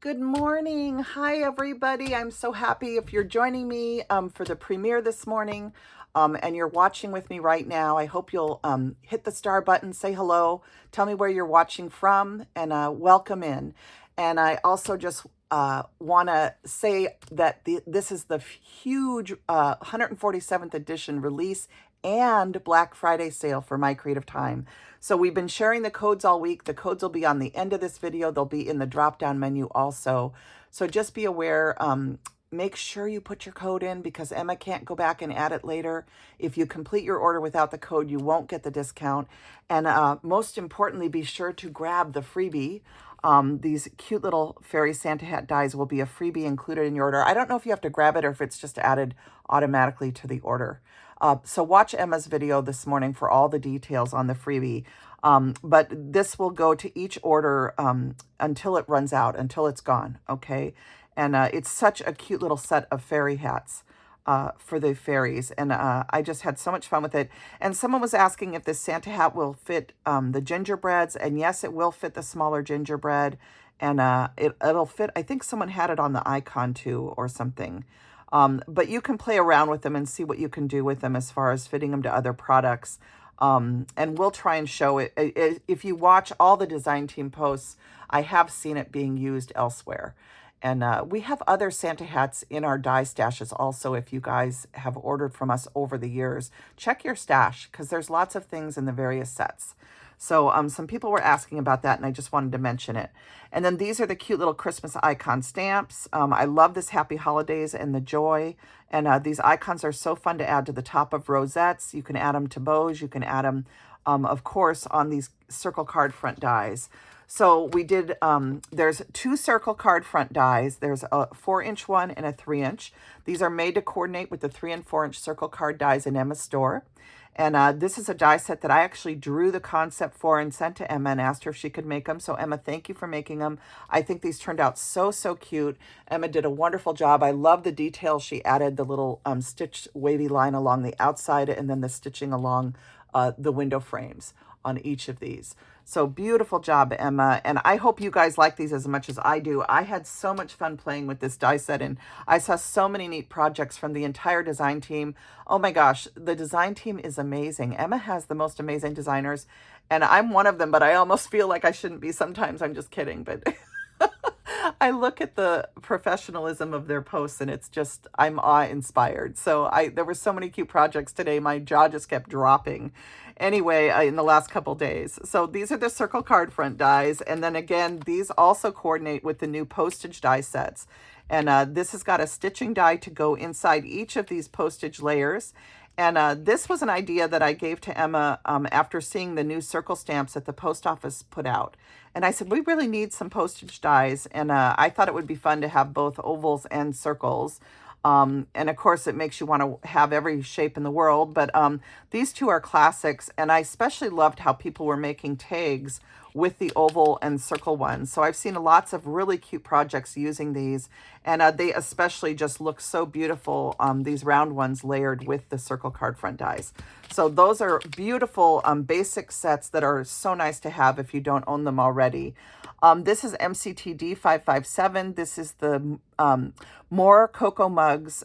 Good morning. Hi, everybody. I'm so happy if you're joining me for the premiere this morning and you're watching with me right now. I hope you'll hit the star button, say hello, tell me where you're watching from, and welcome in. And I also just want to say that this is the huge 147th edition release and Black Friday sale for My Creative Time. So we've been sharing the codes all week. The codes will be on the end of this video. They'll be in the drop-down menu also. So just be aware, make sure you put your code in because Emma can't go back and add it later. If you complete your order without the code, you won't get the discount. And most importantly, be sure to grab the freebie. These cute little fairy Santa hat dies will be a freebie included in your order. I don't know if you have to grab it or if it's just added automatically to the order. So watch Emma's video this morning for all the details on the freebie. But this will go to each order until it runs out, until it's gone, okay? And it's such a cute little set of fairy hats for the fairies. And I just had so much fun with it. And someone was asking if this Santa hat will fit the gingerbreads. And yes, it will fit the smaller gingerbread. And it'll fit, I think someone had it on the icon too or something. But you can play around with them and see what you can do with them as far as fitting them to other products. And we'll try and show it. If you watch all the design team posts, I have seen it being used elsewhere. And we have other Santa hats in our die stashes also. If you guys have ordered from us over the years, check your stash because there's lots of things in the various sets. So some people were asking about that, and I just wanted to mention it. And then these are the cute little Christmas icon stamps. I love this Happy Holidays and the joy. And these icons are so fun to add to the top of rosettes. You can add them to bows. You can add them, of course, on these circle card front dies. So we did, there's 2 circle card front dies. There's a 4-inch one and a 3-inch. These are made to coordinate with the 3 and 4-inch circle card dies in Emma's store. And this is a die set that I actually drew the concept for and sent to Emma and asked her if she could make them. So Emma, thank you for making them. I think these turned out so, so cute. Emma did a wonderful job. I love the details. She added the little stitched wavy line along the outside and then the stitching along the window frames on each of these. So beautiful job, Emma. And I hope you guys like these as much as I do. I had so much fun playing with this die set, and I saw so many neat projects from the entire design team. Oh my gosh, the design team is amazing. Emma has the most amazing designers, and I'm one of them, but I almost feel like I shouldn't be sometimes. I'm just kidding, but I look at the professionalism of their posts and it's just, I'm awe-inspired. So there were so many cute projects today. My jaw just kept dropping anyway in the last couple days. So these are the circle card front dies. And then again, these also coordinate with the new postage die sets. And this has got a stitching die to go inside each of these postage layers. And this was an idea that I gave to Emma after seeing the new circle stamps that the post office put out. And I said, we really need some postage dies. And I thought it would be fun to have both ovals and circles. And of course, it makes you want to have every shape in the world. But these 2 are classics. And I especially loved how people were making tags with the oval and circle ones. So I've seen lots of really cute projects using these. And they especially just look so beautiful, these round ones layered with the circle card front dies. So those are beautiful basic sets that are so nice to have if you don't own them already. This is MCTD 557. This is the more cocoa mugs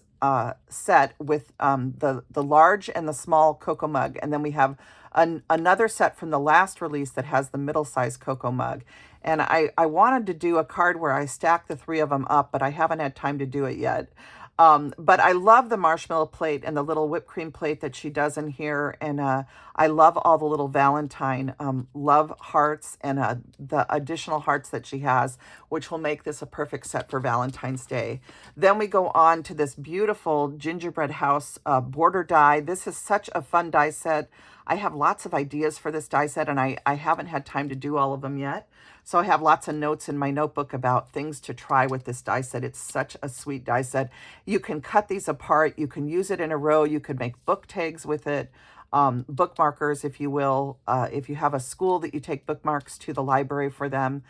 set with the large and the small cocoa mug. And then we have another set from the last release that has the middle-sized cocoa mug. And I wanted to do a card where I stack the 3 of them up, but I haven't had time to do it yet. But I love the marshmallow plate and the little whipped cream plate that she does in here. And I love all the little Valentine love hearts and the additional hearts that she has, which will make this a perfect set for Valentine's Day. Then we go on to this beautiful gingerbread house border die. This is such a fun die set. I have lots of ideas for this die set, and I haven't had time to do all of them yet. So I have lots of notes in my notebook about things to try with this die set. It's such a sweet die set. You can cut these apart. You can use it in a row. You could make book tags with it, bookmarkers, if you will. If you have a school that you take bookmarks to the library for them,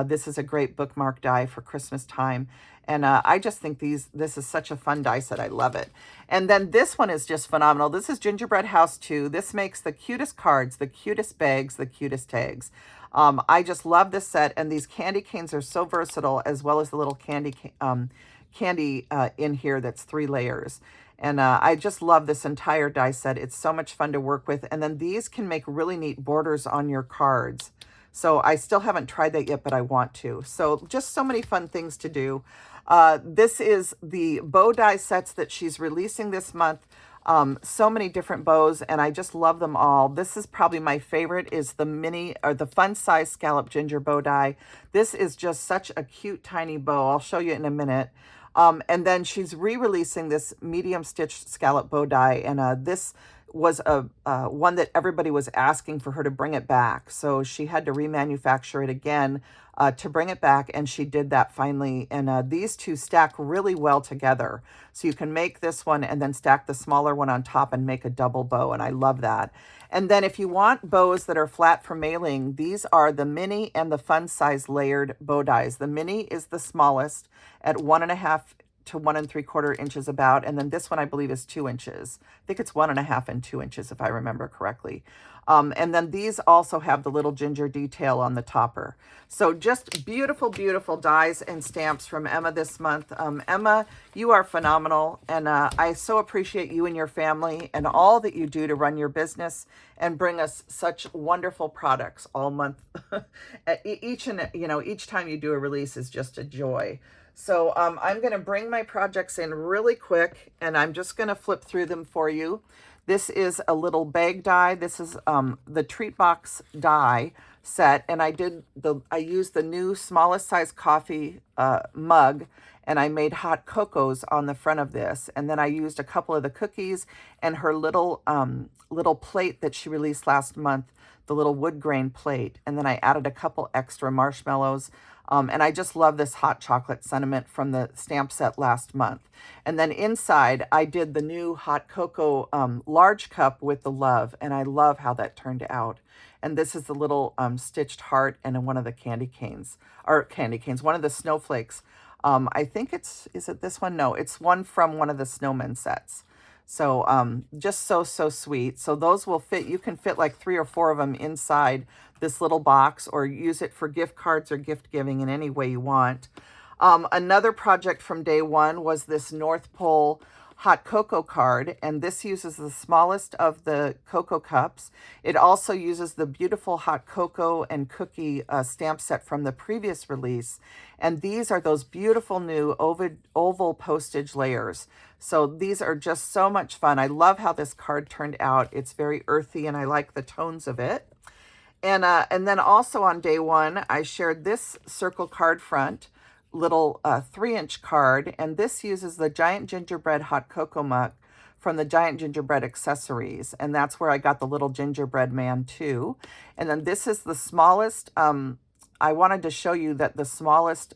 this is a great bookmark die for Christmas time. And I just think this is such a fun die set. I love it. And then this one is just phenomenal. This is Gingerbread House 2. This makes the cutest cards, the cutest bags, the cutest tags. I just love this set, and these candy canes are so versatile, as well as the little candy in here that's 3 layers. And I just love this entire die set. It's so much fun to work with. And then these can make really neat borders on your cards. So I still haven't tried that yet, but I want to. So just so many fun things to do. This is the bow die sets that she's releasing this month. So many different bows, and I just love them all. This is probably my favorite, is the mini or the fun size scallop ginger bow die. This is just such a cute tiny bow. I'll show you in a minute. And then she's re-releasing this medium stitched scallop bow die, and this was a one that everybody was asking for her to bring it back. So she had to remanufacture it again to bring it back, and she did that finally. And these two stack really well together. So you can make this one and then stack the smaller one on top and make a double bow, and I love that. And then if you want bows that are flat for mailing, these are the mini and the fun size layered bow dies. The mini is the smallest at 1.5 to 1 3/4 inches about, and then this one I believe is 2 inches. I think it's 1.5 and 2 inches if I remember correctly. And then these also have the little ginger detail on the topper. So just beautiful, beautiful dies and stamps from Emma this month. Emma, you are phenomenal, and I so appreciate you and your family and all that you do to run your business and bring us such wonderful products all month. Each time you do a release is just a joy. So I'm going to bring my projects in really quick, and I'm just going to flip through them for you. This is a little bag die. This is the Treat Box die set, and I used the new smallest size coffee mug, and I made hot cocos on the front of this. And then I used a couple of the cookies and her little plate that she released last month, the little wood grain plate. And then I added a couple extra marshmallows. And I just love this hot chocolate sentiment from the stamp set last month. And then inside, I did the new hot cocoa large cup with the love, and I love how that turned out. And this is the little stitched heart and one of the one of the snowflakes. I think is it this one? No, it's one from one of the snowman sets. So just so sweet. So those will fit. You can fit like 3 or 4 of them inside this little box, or use it for gift cards or gift giving in any way you want. Another project from day one was this North Pole hot cocoa card, and this uses the smallest of the cocoa cups. It also uses the beautiful hot cocoa and cookie stamp set from the previous release, and these are those beautiful new oval postage layers. So these are just so much fun. I love how this card turned out. It's very earthy, and I like the tones of it. And then also on day one, I shared this circle card front, little 3-inch card, and this uses the Giant Gingerbread hot cocoa mug from the Giant Gingerbread accessories, and that's where I got the little gingerbread man too. And then this is the smallest. I wanted to show you that the smallest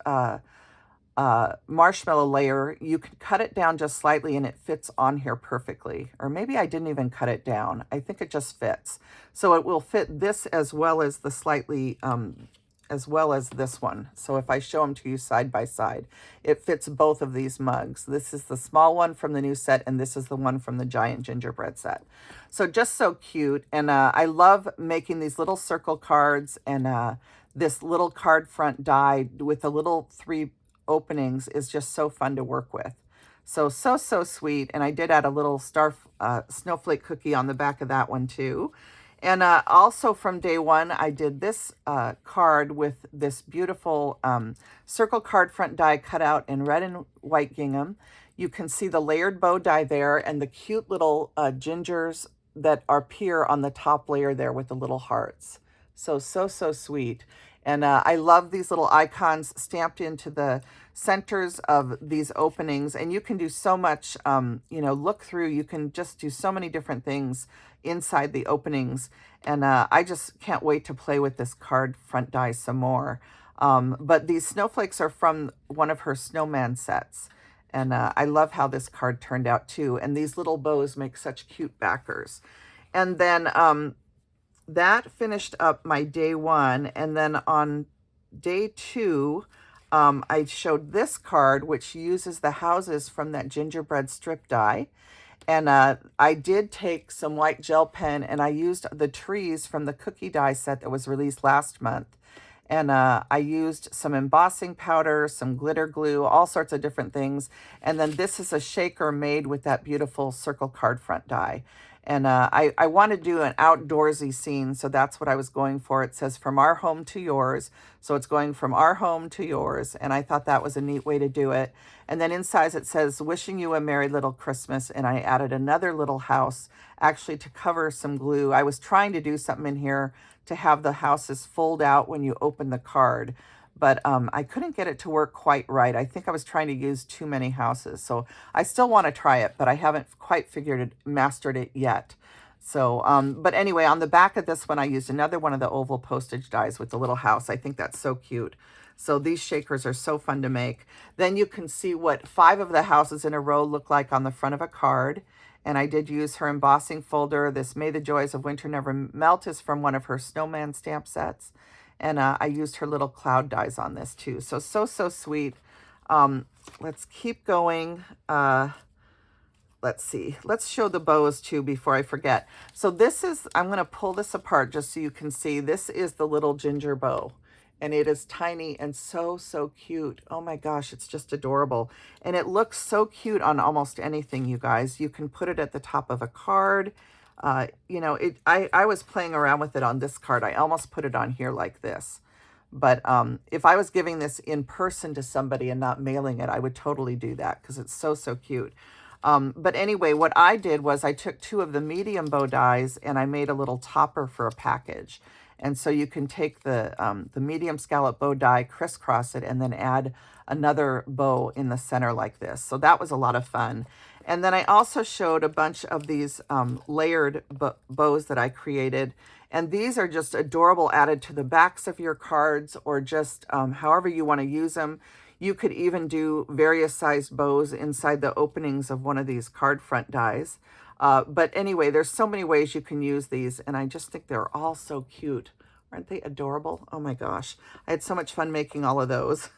marshmallow layer, you can cut it down just slightly and it fits on here perfectly. Or maybe I didn't even cut it down. I think it just fits. So it will fit this as well as the slightly as well as this one. So if I show them to you side by side, it fits both of these mugs. This is the small one from the new set, and this is the one from the Giant Gingerbread set. So just so cute. And I love making these little circle cards, and this little card front die with the little 3 openings is just so fun to work with. So sweet. And I did add a little snowflake cookie on the back of that one too. And also from day one, I did this card with this beautiful circle card front die cut out in red and white gingham. You can see the layered bow die there and the cute little gingers that appear on the top layer there with the little hearts. So sweet. And I love these little icons stamped into the centers of these openings. And you can do so much, look through. You can just do so many different things inside the openings. And I just can't wait to play with this card front die some more. But these snowflakes are from one of her snowman sets. And I love how this card turned out too. And these little bows make such cute backers. And then that finished up my day one. And then on day two, I showed this card, which uses the houses from that gingerbread strip die. And I did take some white gel pen and I used the trees from the cookie die set that was released last month. And I used some embossing powder, some glitter glue, all sorts of different things. And then this is a shaker made with that beautiful circle card front die. And I want to do an outdoorsy scene, so that's what I was going for. It says from our home to yours. So it's going from our home to yours. And I thought that was a neat way to do it. And then inside it says, wishing you a merry little Christmas. And I added another little house actually to cover some glue. I was trying to do something in here to have the houses fold out when you open the card. But I couldn't get it to work quite right. I think I was trying to use too many houses. So I still want to try it, but I haven't quite mastered it yet. So, but anyway, on the back of this one, I used another one of the oval postage dies with the little house. I think that's so cute. So these shakers are so fun to make. Then you can see what 5 of the houses in a row look like on the front of a card. And I did use her embossing folder. This May the Joys of Winter Never Melt is from one of her snowman stamp sets. And I used her little cloud dies on this too. So sweet. Let's keep going. Let's see. Let's show the bows too before I forget. So this is, I'm going to pull this apart just so you can see. This is the little ginger bow. And it is tiny and so cute. Oh my gosh, it's just adorable. And it looks so cute on almost anything, you guys. You can put it at the top of a card. You know, I was playing around with it on this card. I almost put it on here like this. But if I was giving this in person to somebody and not mailing it, I would totally do that because it's so cute. But anyway, what I did was I took 2 of the medium bow dies and I made a little topper for a package. And so you can take the medium scallop bow die, crisscross it, and then add another bow in the center like this. So that was a lot of fun. And then I also showed a bunch of these layered bows that I created. And these are just adorable, added to the backs of your cards or just however you want to use them. You could even do various sized bows inside the openings of one of these card front dies. But anyway, there's so many ways you can use these, and I just think they're all so cute. Aren't they adorable? Oh my gosh. I had so much fun making all of those.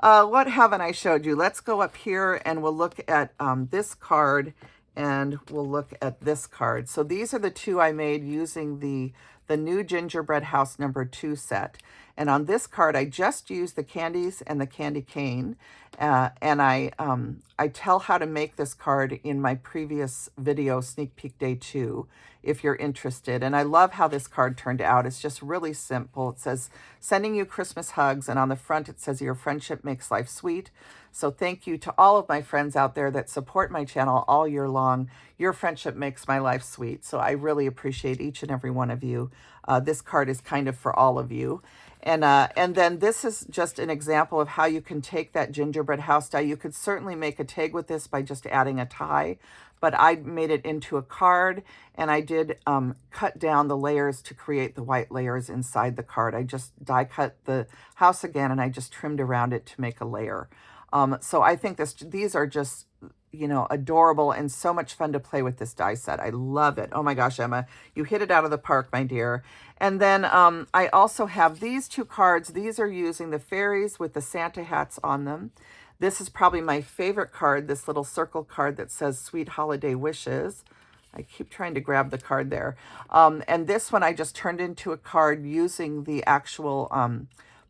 What haven't I showed you? Let's go up here and we'll look at this card and we'll look at this card. So these are the 2 I made using the new Gingerbread House #2 set. And on this card, I just used the candies and the candy cane. And I tell how to make this card in my previous video, Sneak Peek Day 2, if you're interested. And I love how this card turned out. It's just really simple. It says, sending you Christmas hugs. And on the front, it says, your friendship makes life sweet. So thank you to all of my friends out there that support my channel all year long. Your friendship makes my life sweet. So I really appreciate each and every one of you. This card is kind of for all of you. And then this is just an example of how you can take that gingerbread house die. You could certainly make a tag with this by just adding a tie, but I made it into a card and I did cut down the layers to create the white layers inside the card. I just die cut the house again and I just trimmed around it to make a layer. So I think these are just, you know, adorable and so much fun to play with this die set. I love it. Oh my gosh, Emma, you hit it out of the park, my dear. And then I also have these 2 cards. These are using the fairies with the Santa hats on them. This is probably my favorite card, this little circle card that says Sweet Holiday Wishes. I keep trying to grab the card there. And this one I just turned into a card using the actual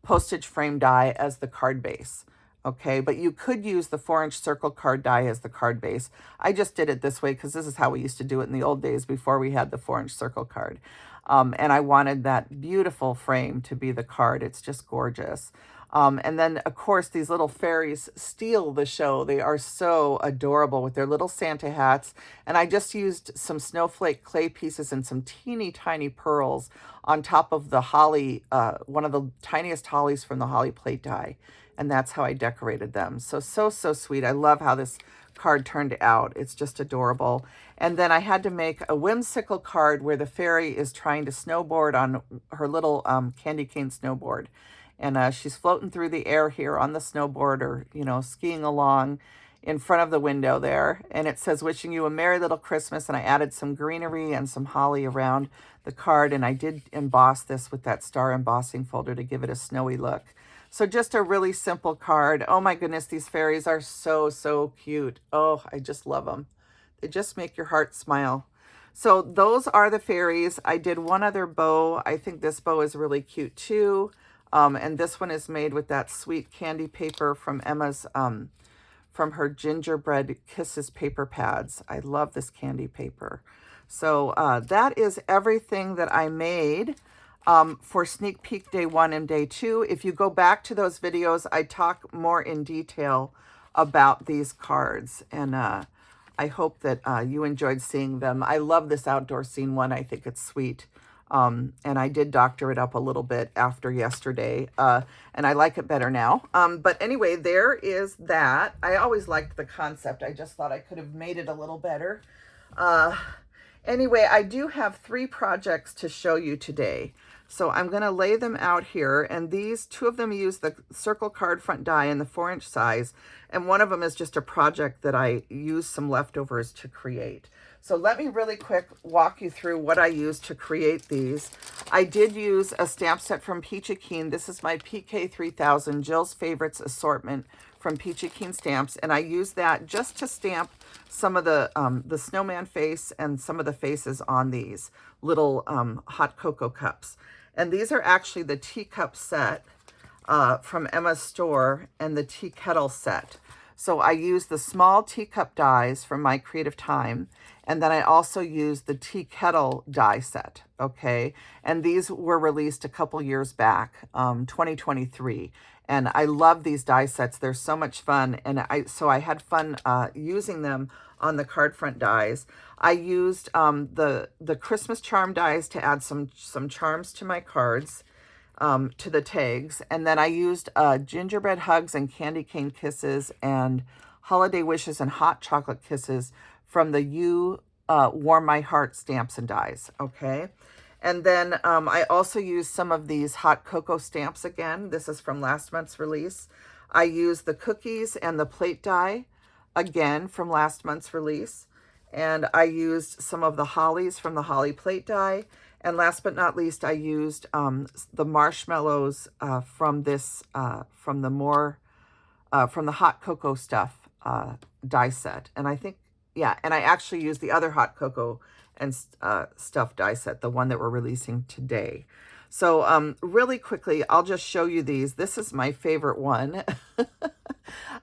postage frame die as the card base. Okay, but you could use the 4-inch circle card die as the card base. I just did it this way because this is how we used to do it in the old days before we had the 4-inch circle card. And I wanted that beautiful frame to be the card. It's just gorgeous. And then, of course, these little fairies steal the show. They are so adorable with their little Santa hats. And I just used some snowflake clay pieces and some teeny tiny pearls on top of the holly, one of the tiniest hollies from the holly plate die. And that's how I decorated them. So sweet. I love how this card turned out. It's just adorable. And then I had to make a whimsical card where the fairy is trying to snowboard on her little candy cane snowboard. And she's floating through the air here on the snowboard or, you know, skiing along in front of the window there. And it says, wishing you a merry little Christmas. And I added some greenery and some holly around the card. And I did emboss this with that star embossing folder to give it a snowy look. So just a really simple card. Oh my goodness, these fairies are so, so cute. Oh, I just love them. They just make your heart smile. So those are the fairies. I did one other bow. I think this bow is really cute too. And this one is made with that sweet candy paper from Emma's, from her Gingerbread Kisses paper pads. I love this candy paper. So that is everything that I made for sneak peek day 1 and day 2. If you go back to those videos, I talk more in detail about these cards, and I hope that you enjoyed seeing them. I love this outdoor scene one. I think it's sweet. And I did doctor it up a little bit after yesterday, and I like it better now. But anyway, there is that. I always liked the concept. I just thought I could have made it a little better. Anyway, I do have 3 projects to show you today. So I'm going to lay them out here, and these 2 of them use the circle card front die in the 4-inch size, and one of them is just a project that I used some leftovers to create. So let me really quick walk you through what I used to create these. I did use a stamp set from Peachy Keen. This is my PK 3000 Jill's Favorites assortment from Peachy Keen Stamps, and I used that just to stamp some of the snowman face and some of the faces on these little hot cocoa cups. And these are actually the teacup set from Emma's store and the tea kettle set. So I used the small teacup dies from My Creative Time, and then I also used the tea kettle die set, okay? And these were released a couple years back, 2023. And I love these die sets. They're so much fun. And so I had fun using them on the card front dies. I used the Christmas charm dies to add some charms to my cards, to the tags. And then I used gingerbread hugs and candy cane kisses and holiday wishes and hot chocolate kisses from the You Warm My Heart stamps and dies, okay? And then I also used some of these hot cocoa stamps again. This is from last month's release. I used the cookies and the plate die again from last month's release. And I used some of the hollies from the holly plate die. And last but not least, I used the marshmallows from this, from the hot cocoa stuff die set. And I think, yeah, and I actually used the other hot cocoa and stuff die set, the one that we're releasing today. So really quickly, I'll just show you these. This is my favorite one.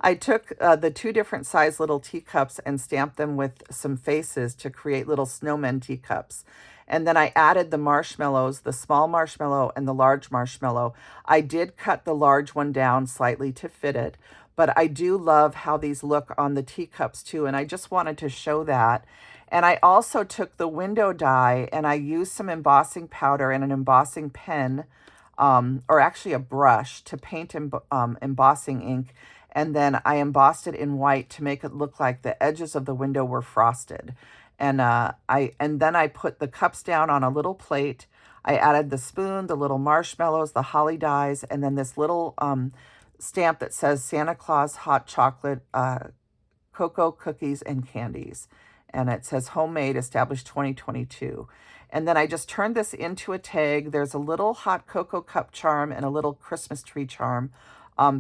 I took the 2 different size little teacups and stamped them with some faces to create little snowmen teacups. And then I added the marshmallows, the small marshmallow and the large marshmallow. I did cut the large one down slightly to fit it, but I do love how these look on the teacups too. And I just wanted to show that. And I also took the window die and I used some embossing powder and an embossing pen, or actually a brush to paint embossing ink. And then I embossed it in white to make it look like the edges of the window were frosted. And then I put the cups down on a little plate. I added the spoon, the little marshmallows, the holly dies, and then this little stamp that says Santa Claus hot chocolate, cocoa, cookies, and candies. And it says homemade, established 2022. And then I just turned this into a tag. There's a little hot cocoa cup charm and a little Christmas tree charm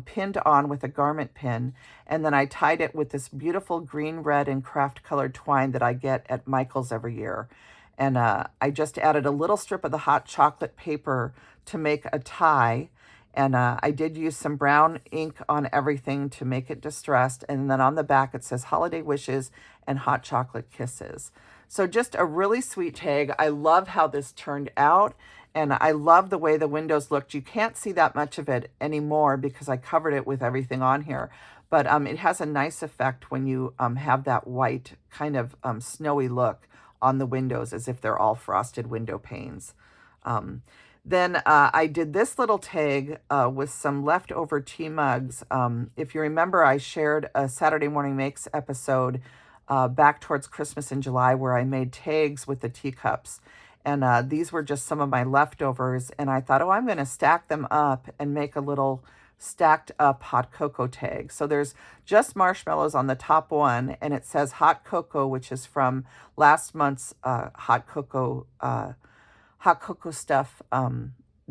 pinned on with a garment pin. And then I tied it with this beautiful green, red, and craft colored twine that I get at Michael's every year. And I just added a little strip of the hot chocolate paper to make a tie. And I did use some brown ink on everything to make it distressed. And then on the back, it says holiday wishes and hot chocolate kisses. So just a really sweet tag. I love how this turned out. And I love the way the windows looked. You can't see that much of it anymore because I covered it with everything on here. But it has a nice effect when you have that white kind of snowy look on the windows as if they're all frosted window panes. Then I did this little tag with some leftover tea mugs. If you remember, I shared a Saturday Morning Makes episode back towards Christmas in July where I made tags with the teacups. And these were just some of my leftovers. And I thought, oh, I'm going to stack them up and make a little stacked up hot cocoa tag. So there's just marshmallows on the top one. And it says hot cocoa, which is from last month's hot cocoa stuff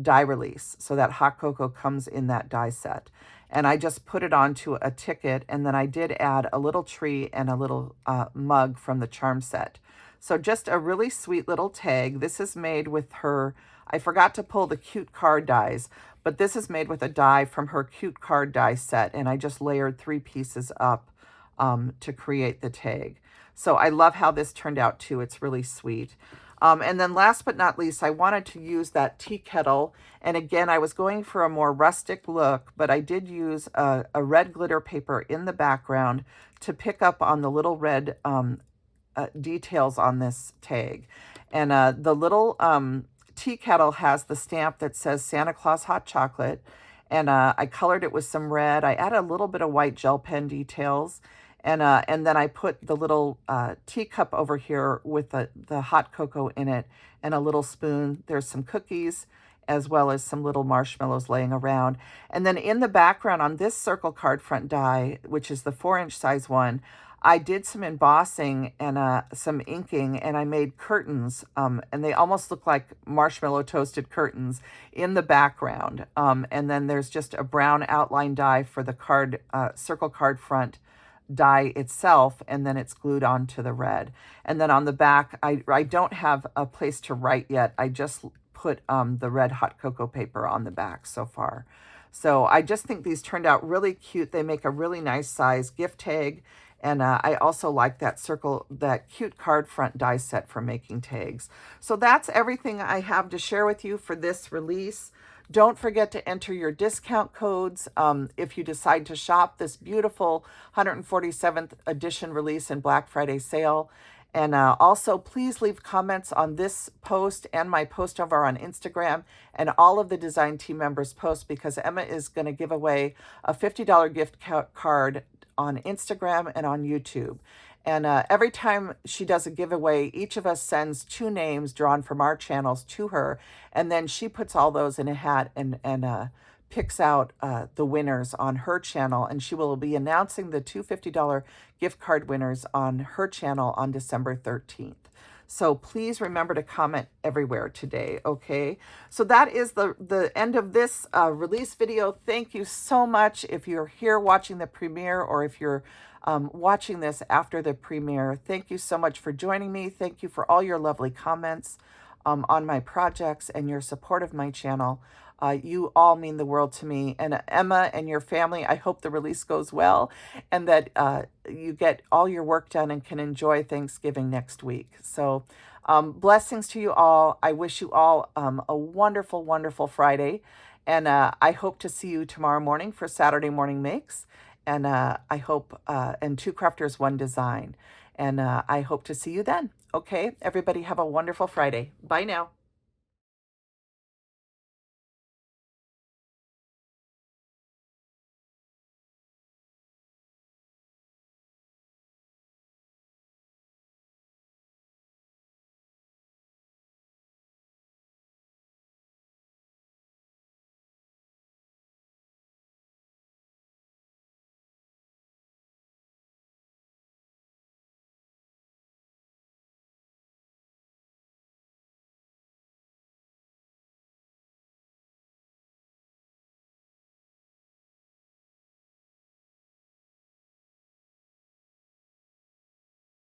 die release. So that hot cocoa comes in that die set. And I just put it onto a ticket, and then I did add a little tree and a little mug from the charm set. So just a really sweet little tag. This is made with her, I forgot to pull the cute card dies, but this is made with a die from her cute card die set, and I just layered 3 pieces up to create the tag. So I love how this turned out too. It's really sweet. And then last but not least, I wanted to use that tea kettle. And again, I was going for a more rustic look, but I did use a red glitter paper in the background to pick up on the little red details on this tag. And the little tea kettle has the stamp that says Santa Claus Hot Chocolate. And I colored it with some red. I added a little bit of white gel pen details. And then I put the little teacup over here with the hot cocoa in it and a little spoon. There's some cookies as well as some little marshmallows laying around. And then in the background on this circle card front die, which is the 4-inch size one, I did some embossing and some inking, and I made curtains, and they almost look like marshmallow toasted curtains in the background. And then there's just a brown outline die for the card circle card front die itself, and then it's glued onto the red. And then on the back, I don't have a place to write yet. I just put the red hot cocoa paper on the back so far. So I just think these turned out really cute. They make a really nice size gift tag. And I also like that cute card front die set for making tags. So that's everything I have to share with you for this release. Don't forget to enter your discount codes if you decide to shop this beautiful 147th edition release and Black Friday sale. And also, please leave comments on this post and my post over on Instagram and all of the design team members' posts, because Emma is going to give away a $50 gift card on Instagram and on YouTube. And every time she does a giveaway, each of us sends 2 names drawn from our channels to her. And then she puts all those in a hat and picks out the winners on her channel. And she will be announcing the two $50 gift card winners on her channel on December 13th. So please remember to comment everywhere today, okay? So that is the end of this release video. Thank you so much. If you're here watching the premiere, or if you're watching this after the premiere, thank you so much for joining me. Thank you for all your lovely comments on my projects and your support of my channel. You all mean the world to me. And Emma and your family, I hope the release goes well and that you get all your work done and can enjoy Thanksgiving next week. So blessings to you all. I wish you all a wonderful, wonderful Friday. And I hope to see you tomorrow morning for Saturday Morning Makes. And I hope, and 2 Crafters, 1 Design. And I hope to see you then. Okay, everybody have a wonderful Friday. Bye now.